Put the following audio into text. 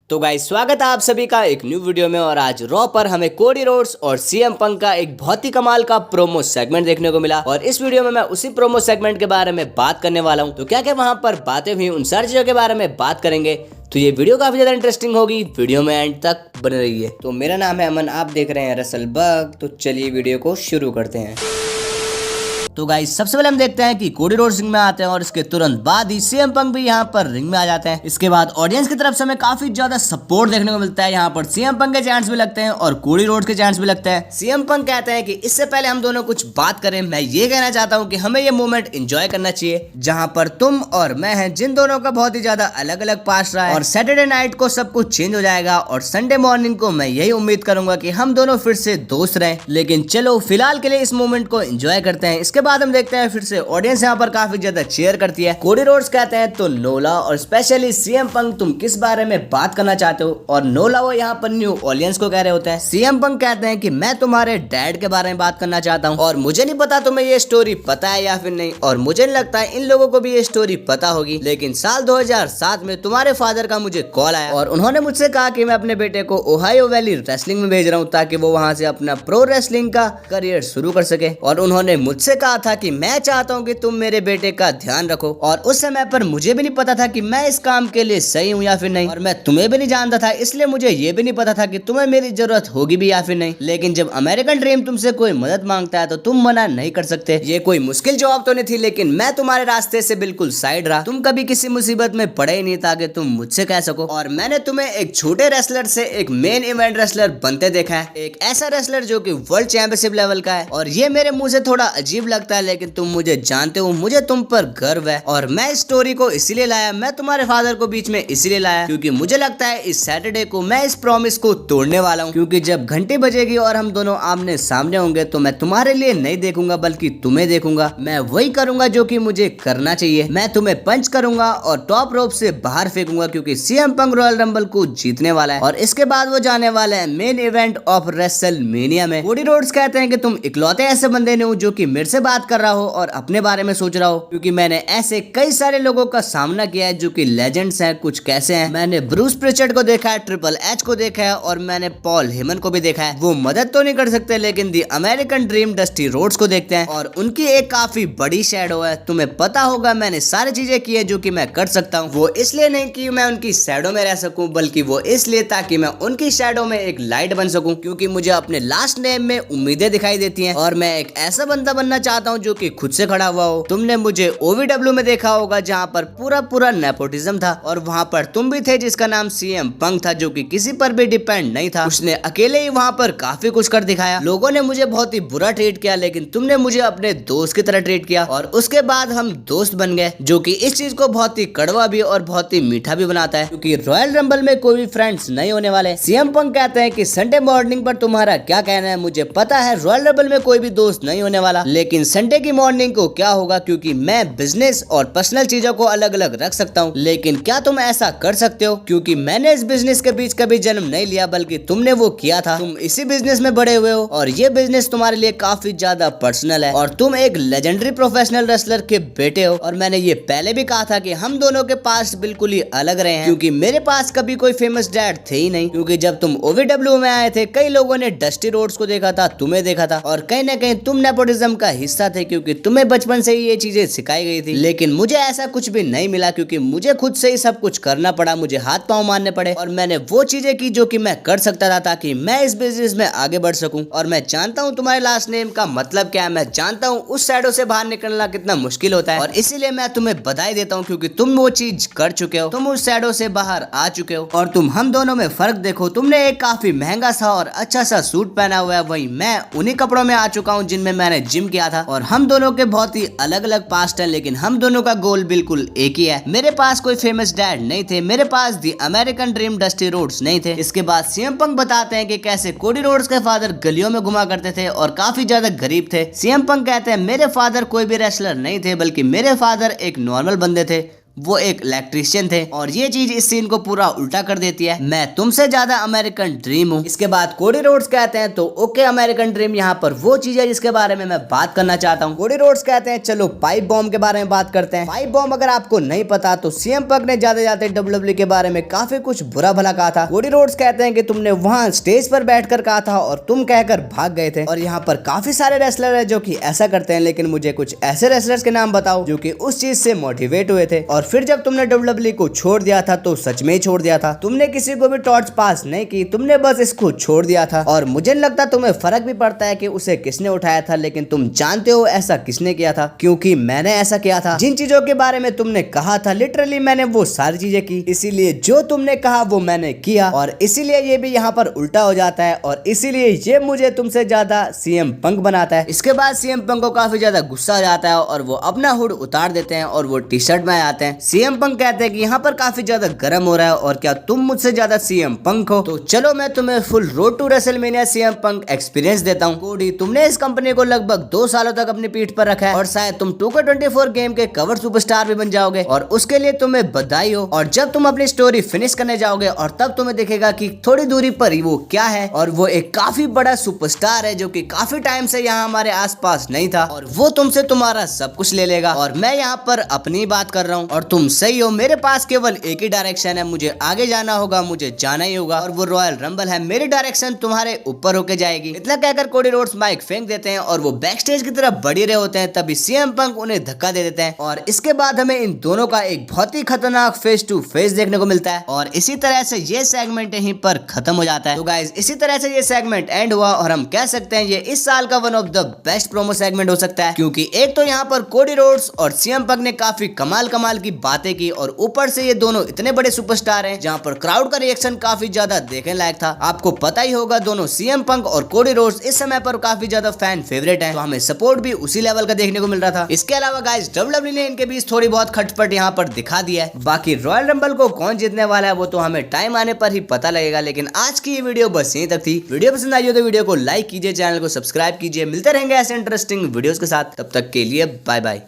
तो गाइस स्वागत है आप सभी का एक न्यू वीडियो में। और आज रॉ पर हमें कोडी रोड्स और सीएम पंक का एक बहुत ही कमाल का प्रोमो सेगमेंट देखने को मिला। और इस वीडियो में मैं उसी प्रोमो सेगमेंट के बारे में बात करने वाला हूं। तो क्या क्या वहां पर बातें हुई, उन सारी चीजों के बारे में बात करेंगे। तो ये वीडियो काफी ज्यादा इंटरेस्टिंग होगी, वीडियो में एंड तक बने रहिए। तो मेरा नाम है अमन, आप देख रहे हैं रसल बग। तो चलिए वीडियो को शुरू करते हैं। तो गाइस सबसे पहले हम देखते हैं कि कोडी रोड्स रिंग में आते हैं और इसके तुरंत बाद ही सीएम पंक भी यहाँ पर रिंग में आ जाते हैं। इसके बाद ऑडियंस की तरफ से हमें काफी ज्यादा सपोर्ट देखने को मिलता है। यहाँ पर सीएम पंक के चांस भी लगते हैं और कोडी रोड्स के चांस भी लगते हैं। सीएम पंक कहते हैं कि इससे पहले हम दोनों कुछ बात करें, मैं ये कहना चाहता हूँ कि हमें ये मोमेंट एंजॉय करना चाहिए जहाँ पर तुम और मैं हैं, जिन दोनों का बहुत ही ज्यादा अलग अलग पास्ट रहा है। और सैटरडे नाइट को सब कुछ चेंज हो जाएगा और संडे मॉर्निंग को मैं यही उम्मीद करूंगा कि हम दोनों फिर से दोस्त रहें। लेकिन चलो फिलहाल के लिए इस मोमेंट को एंजॉय करते हैं। इसके बाद हम देखते हैं फिर से ऑडियंस यहाँ पर काफी ज्यादा चीयर करती है। कोडी रोड्स कहते हैं तो नोला और स्पेशली सीएम पंक तुम किस बारे में बात करना चाहते हो। और नोला वो यहाँ पर न्यू ऑडियंस को कह रहे होते हैं। सीएम पंक कहते हैं कि मैं तुम्हारे डैड के बारे में बात करना चाहता हूँ और मुझे नहीं पता तुम्हें ये स्टोरी पता है या फिर नहीं। और मुझे नहीं लगता है इन लोगों को भी ये स्टोरी पता होगी। लेकिन साल 2007 में तुम्हारे फादर का मुझे कॉल आया और उन्होंने मुझसे कहा कि मैं अपने बेटे को ओहायो वैली रेसलिंग में भेज रहा हूँ ताकि वो वहां से अपना प्रो रेसलिंग का करियर शुरू कर सके। और उन्होंने मुझसे कहा था कि मैं चाहता हूँ कि तुम मेरे बेटे का ध्यान रखो। और उस समय पर मुझे भी नहीं पता था कि मैं इस काम के लिए सही हूँ या फिर नहीं। और मैं तुम्हें भी नहीं जानता था, इसलिए मुझे ये भी नहीं पता था कि तुम्हें मेरी जरूरत होगी भी या फिर नहीं। लेकिन जब अमेरिकन ड्रीम तुमसे कोई मदद मांगता है तो तुम मना नहीं कर सकते। ये कोई मुश्किल जॉब तो नहीं थी, लेकिन मैं तुम्हारे रास्ते से बिल्कुल साइड रहा। तुम कभी किसी मुसीबत में पड़े ही नहीं ताकि तुम मुझसे कह सको। और मैंने तुम्हें एक छोटे रेसलर से एक मेन इवेंट रेसलर बनते देखा है, एक ऐसा रेसलर जो कि वर्ल्ड चैंपियनशिप लेवल का है। और ये मेरे मुंह से थोड़ा अजीब लगता है, लेकिन तुम मुझे जानते हो, मुझे तुम पर गर्व है। और मैं इस स्टोरी को इसीलिए लाया, मैं तुम्हारे फादर को बीच में इसीलिए लाया क्योंकि मुझे लगता है इस सैटरडे को मैं इस प्रॉमिस को तोड़ने वाला हूँ। क्योंकि जब घंटी बजेगी और हम दोनों आमने सामने होंगे तो मैं तुम्हारे लिए नहीं देखूंगा बल्कि तुम्हें देखूंगा। मैं वही करूंगा जो कि मुझे करना चाहिए। मैं तुम्हें पंच करूंगा और टॉप रोप से बाहर फेंकूंगा क्योंकि सीएम पंक रॉयल रंबल को जीतने वाला है। और इसके बाद वो जाने वाला है मेन इवेंट ऑफ रेसलमेनिया में। कोडी रोड्स कहते हैं कि तुम इकलौते ऐसे बंदे ने हो जो कि मेरे से बात कर रहा हो और अपने बारे में सोच रहा हो, क्योंकि मैंने ऐसे कई सारे लोगों का सामना किया है जो कि लेजेंड्स हैं, कुछ कैसे हैं। मैंने ब्रूस प्रिचर्ड को देखा है, ट्रिपल एच को देखा है और मैंने पॉल हेमन को भी देखा है। वो मदद तो नहीं कर सकते, लेकिन दी अमेरिकन ड्रीम डस्टी रोड्स को देखते हैं और उनकी एक काफी बड़ी शैडो है। तुम्हें पता होगा मैंने सारी चीजें की है जो कि मैं कर सकता हूँ। वो इसलिए नहीं कि मैं उनकी शैडो में रह सकूं, बल्कि वो इसलिए ताकि मैं उनकी शैडो में एक लाइट बन सकूं। क्योंकि मुझे अपने लास्ट नेम में उम्मीदें दिखाई देती हैं और मैं एक ऐसा बंदा बनना चाहता हूँ जो कि खुद से खड़ा हुआ हो। तुमने मुझे OVW में देखा होगा जहाँ पर पूरा नेपोटिज्म था और वहाँ पर तुम भी थे जिसका नाम सीएम पंक था, जो कि किसी पर भी डिपेंड नहीं था। उसने अकेले ही वहाँ पर काफी कुछ कर दिखाया। लोगों ने मुझे बहुत ही बुरा ट्रीट किया, लेकिन तुमने मुझे अपने दोस्त की तरह ट्रीट किया और उसके बाद हम दोस्त बन गए, जो कि इस चीज को बहुत ही कड़वा भी और बहुत ही मीठा भी बनाता है। क्योंकि रॉयल रंबल में कोई भी फ्रेंड्स नहीं होने वाले। सीएम पंक कहते हैं कि संडे मॉर्निंग पर तुम्हारा क्या कहना है। मुझे पता है रॉयल रंबल में कोई भी दोस्त नहीं होने वाला, लेकिन संडे की मॉर्निंग को क्या होगा, क्योंकि मैं बिजनेस और पर्सनल चीजों को अलग अलग रख सकता हूँ। लेकिन क्या तुम ऐसा कर सकते हो? क्योंकि मैंने इस बिजनेस के बीच कभी जन्म नहीं लिया, बल्कि तुमने वो किया था। तुम इसी बिजनेस में बड़े हुए हो और ये बिजनेस तुम्हारे लिए काफी ज्यादा पर्सनल है। और तुम एक लेजेंडरी प्रोफेशनल रेसलर के बेटे हो। और मैंने ये पहले भी कहा था कि हम दोनों के पास बिल्कुल ही अलग रहे हैं, क्योंकि मेरे पास कभी कोई फेमस डैड थे ही नहीं। क्योंकि जब तुम OVW में आए थे कई लोगों ने डस्टी रोड्स को देखा था, तुम्हें देखा था और कहीं ना कहीं तुम नेपोटिज्म का हिस्सा थे, क्योंकि तुम्हें बचपन से ही ये चीजें सिखाई गई थी। लेकिन मुझे ऐसा कुछ भी नहीं मिला, क्योंकि मुझे खुद से ही सब कुछ करना पड़ा, मुझे हाथ पांव मारने पड़े और मैंने वो चीजें की जो कि मैं कर सकता था ताकि मैं इस बिजनेस में आगे बढ़ सकूं। और मैं जानता हूं तुम्हारे लास्ट नेम का मतलब क्या है, मैं जानता हूं उस शैडो से बाहर निकलना कितना मुश्किल होता है। और इसीलिए मैं तुम्हें बधाई देता हूं, क्योंकि तुम वो चीज कर चुके हो, तुम उस शैडो से बाहर आ चुके हो। और तुम हम दोनों में फर्क देखो, तुमने एक काफी महंगा सा और अच्छा सा सूट पहना हुआ है, वही मैं उन्हीं कपड़ों में आ चुका हूँ जिनमें मैंने जिम किया था। और हम दोनों के बहुत ही अलग अलग पास्ट है, लेकिन हम दोनों का गोल बिल्कुल एक ही है। मेरे पास कोई फेमस डैड नहीं थे, मेरे पास दी अमेरिकन ड्रीम डस्टी रोड्स नहीं थे। इसके बाद सीएम पंक बताते हैं कि कैसे कोडी रोड्स के फादर गलियों में घुमा करते थे और काफी ज्यादा गरीब थे। सीएम पंक कहते हैं मेरे फादर कोई भी रेसलर नहीं थे, बल्कि मेरे फादर एक नॉर्मल बंदे थे। वो एक इलेक्ट्रीशियन थे और ये चीज इस सीन को पूरा उल्टा कर देती है। मैं तुमसे ज्यादा अमेरिकन ड्रीम हूँ। इसके बाद कोडी रोड्स कहते हैं तो ओके अमेरिकन ड्रीम यहाँ पर वो चीज है जिसके बारे में मैं बात करना चाहता हूँ। कोडी रोड्स कहते हैं चलो पाइप बॉम्ब के बारे में बात करते हैं। पाइप बॉम्ब अगर आपको नहीं पता तो सीएम पंक ने जाते जाते WWE के बारे में काफी कुछ बुरा भला कहा था। कोडी रोड्स कहते हैं कि तुमने वहां स्टेज पर बैठकर कहा था और तुम कहकर भाग गए थे। और यहाँ पर काफी सारे रेसलर है जो कि ऐसा करते हैं, लेकिन मुझे कुछ ऐसे रेसलर्स के नाम बताओ जो कि उस चीज से मोटिवेट हुए थे और फिर जब तुमने WWE को छोड़ दिया था तो सच में ही छोड़ दिया था। तुमने किसी को भी टॉर्च पास नहीं की, तुमने बस इसको छोड़ दिया था। और मुझे नहीं लगता तुम्हें फर्क भी पड़ता है कि उसे किसने उठाया था, लेकिन तुम जानते हो ऐसा किसने किया था, क्योंकि मैंने ऐसा किया था। जिन चीजों के बारे में तुमने कहा था लिटरली मैंने वो सारी चीजें की, इसीलिए जो तुमने कहा वो मैंने किया और इसीलिए ये भी यहाँ पर उल्टा हो जाता है और इसीलिए ये मुझे तुमसे ज्यादा सीएम पंक बनाता है। इसके बाद सीएम पंक को काफी ज्यादा गुस्सा आ जाता है और वो अपना हुड उतार देते हैं और वो टी शर्ट में आ जाते हैं। सीएम पंक कहते हैं कि यहाँ पर काफी ज्यादा गर्म हो रहा है और क्या तुम मुझसे ज्यादा सीएम पंक हो, तो चलो मैं तुम्हें full road to WrestleMania CM Punk experience देता हूँ। कोडी तुमने इस कंपनी को लगभग 2 सालों तक अपनी पीठ पर रखा है और शायद तुम 2K24 गेम के कवर सुपरस्टार भी बन जाओगे और उसके लिए तुम्हें बधाई हो। और जब तुम अपनी स्टोरी फिनिश करने जाओगे और तब तुम्हें दिखेगा कि थोड़ी दूरी पर ही वो क्या है और वो एक काफी बड़ा सुपरस्टार है जो कि काफी टाइम से यहाँ हमारे आसपास नहीं था और वो तुमसे तुम्हारा सब कुछ ले लेगा। और मैं यहाँ पर अपनी बात कर रहा हूँ और तुम सही हो, मेरे पास केवल एक ही डायरेक्शन है, मुझे आगे जाना होगा, मुझे जाना ही होगा और वो रॉयल रंबल है, मेरी डायरेक्शन तुम्हारे ऊपर होके जाएगी। इतना कहकर कोडी रोड्स माइक फेंक देते हैं और वो बैक स्टेज की तरफ बढ़ रहे होते हैं, तभी सीएम पंक उन्हें धक्का दे देते हैं और इसके बाद हमें इन दोनों का एक बहुत ही खतरनाक फेस टू फेस देखने को मिलता है और इसी तरह से ये सेगमेंट यहीं पर खत्म हो जाता है। तो गाइस इसी तरह से ये सेगमेंट एंड हुआ और हम कह सकते हैं ये इस साल का one of the best promo segment हो सकता है, क्योंकि एक तो यहाँ पर कोडी रोड्स और सीएम पंक ने काफी कमाल की बातें की और ऊपर से ये दोनों इतने बड़े सुपरस्टार हैं जहाँ पर क्राउड का रिएक्शन काफी ज्यादा देखने लायक था। आपको पता ही होगा दोनों सीएम पंक और कोडी रोड्स इस समय पर काफी ज्यादा फैन फेवरेट हैं, तो हमें सपोर्ट भी उसी लेवल का देखने को मिल रहा था। इसके अलावा गाइस WWE ने इनके बीच थोड़ी बहुत खटपट यहाँ पर दिखा दिया है। बाकी रॉयल रंबल को कौन जीतने वाला है वो तो हमें टाइम आने पर ही पता लगेगा। लेकिन आज की ये वीडियो बस यहीं तक थी। वीडियो पसंद आई हो तो वीडियो को लाइक कीजिए, चैनल को सब्सक्राइब कीजिए। मिलते रहेंगे ऐसे इंटरेस्टिंग वीडियोस के साथ, तब तक के लिए बाय बाय।